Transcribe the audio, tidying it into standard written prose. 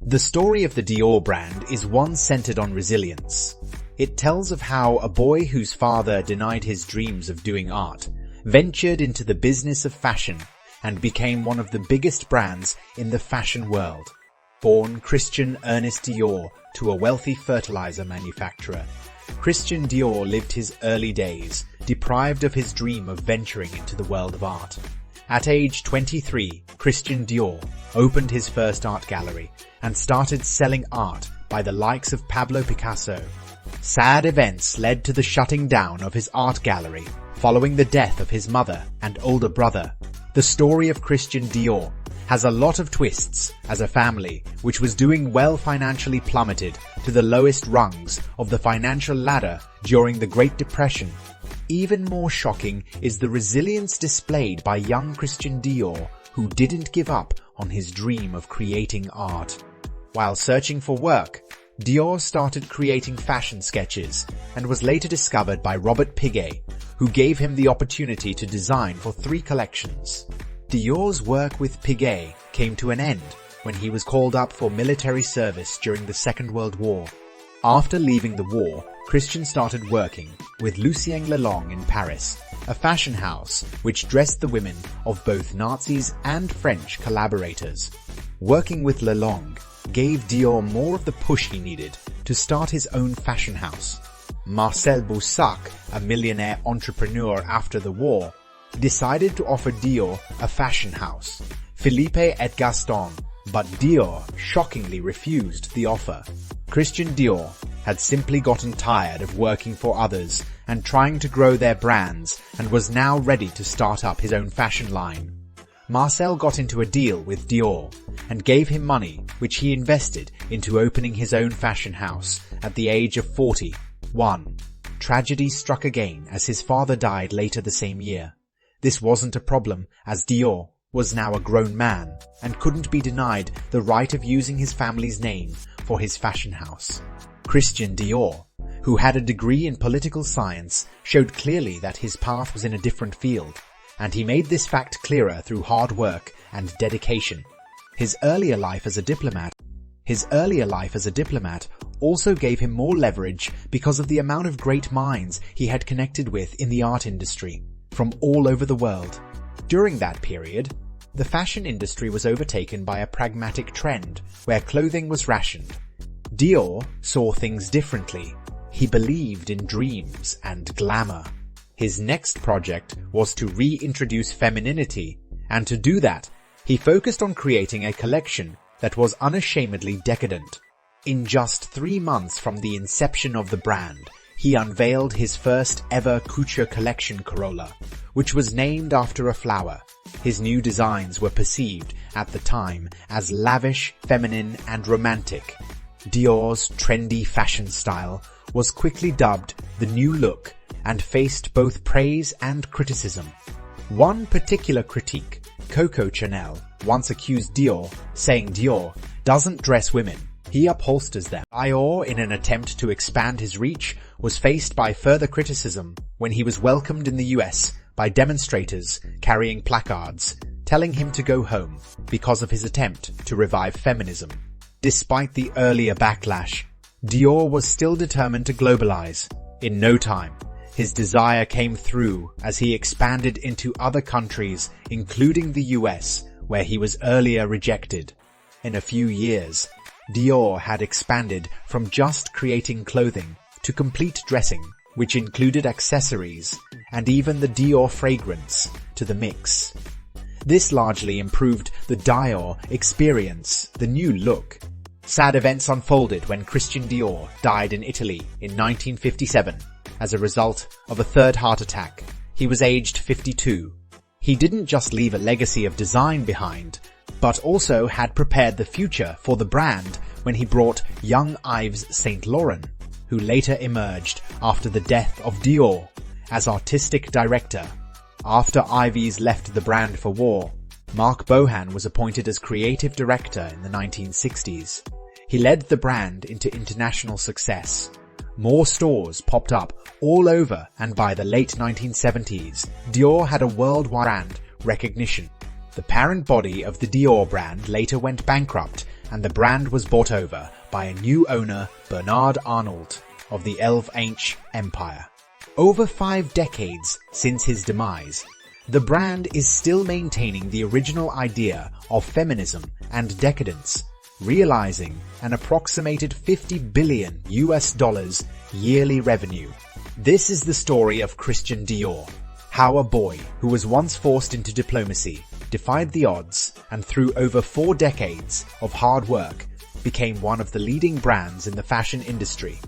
The story of the Dior brand is one centered on resilience. It tells of how a boy whose father denied his dreams of doing art ventured into the business of fashion and became one of the biggest brands in the fashion world. Born Christian Ernest Dior to a wealthy fertilizer manufacturer, Christian Dior lived his early days deprived of his dream of venturing into the world of art. At age 23, Christian Dior opened his first art gallery and started selling art by the likes of Pablo Picasso. Sad events led to the shutting down of his art gallery following the death of his mother and older brother. The story of Christian Dior has a lot of twists, as a family which was doing well financially plummeted to the lowest rungs of the financial ladder during the Great Depression. Even more shocking is the resilience displayed by young Christian Dior, who didn't give up on his dream of creating art. While searching for work, Dior started creating fashion sketches and was later discovered by Robert Piguet, who gave him the opportunity to design for 3 collections. Dior's work with Piguet came to an end when he was called up for military service during the Second World War. After leaving the war, Christian started working with Lucien Lelong in Paris, a fashion house which dressed the women of both Nazis and French collaborators. Working with Lelong gave Dior more of the push he needed to start his own fashion house. Marcel Boussac, a millionaire entrepreneur after the war, decided to offer Dior a fashion house, Philippe et Gaston, but Dior shockingly refused the offer. Christian Dior had simply gotten tired of working for others and trying to grow their brands and was now ready to start up his own fashion line. Marcel got into a deal with Dior and gave him money which he invested into opening his own fashion house at the age of 41. Tragedy struck again as his father died later the same year. This wasn't a problem as Dior was now a grown man and couldn't be denied the right of using his family's name for his fashion house. Christian Dior, who had a degree in political science, showed clearly that his path was in a different field, and he made this fact clearer through hard work and dedication. His earlier life as a diplomat also gave him more leverage because of the amount of great minds he had connected with in the art industry from all over the world. During that period, the fashion industry was overtaken by a pragmatic trend where clothing was rationed. Dior saw things differently. He believed in dreams and glamour. His next project was to reintroduce femininity, and to do that, he focused on creating a collection that was unashamedly decadent. In just 3 months from the inception of the brand, he unveiled his first ever couture collection Corolla, which was named after a flower. His new designs were perceived at the time as lavish, feminine, and romantic. Dior's trendy fashion style was quickly dubbed the new look and faced both praise and criticism. One particular critique, Coco Chanel, once accused Dior, saying Dior doesn't dress women, he upholsters them. Dior, in an attempt to expand his reach, was faced by further criticism when he was welcomed in the US by demonstrators carrying placards telling him to go home because of his attempt to revive feminism. Despite the earlier backlash, Dior was still determined to globalize. In no time, his desire came through as he expanded into other countries, including the US, where he was earlier rejected. In a few years, Dior had expanded from just creating clothing to complete dressing, which included accessories and even the Dior fragrance to the mix. This largely improved the Dior experience, the new look. Sad events unfolded when Christian Dior died in Italy in 1957 as a result of a third heart attack. He was aged 52. He didn't just leave a legacy of design behind, but also had prepared the future for the brand when he brought young Yves Saint Laurent, who later emerged after the death of Dior as artistic director. After Yves left the brand for war, Marc Bohan was appointed as creative director in the 1960s. He led the brand into international success. More stores popped up all over, and by the late 1970s, Dior had a worldwide brand recognition. The parent body of the Dior brand later went bankrupt and the brand was bought over by a new owner, Bernard Arnault, of the LVMH empire. Over 5 decades since his demise, the brand is still maintaining the original idea of feminism and decadence, realizing an approximated $50 billion yearly revenue. This is the story of Christian Dior, how a boy who was once forced into diplomacy defied the odds and through over 4 decades of hard work became one of the leading brands in the fashion industry.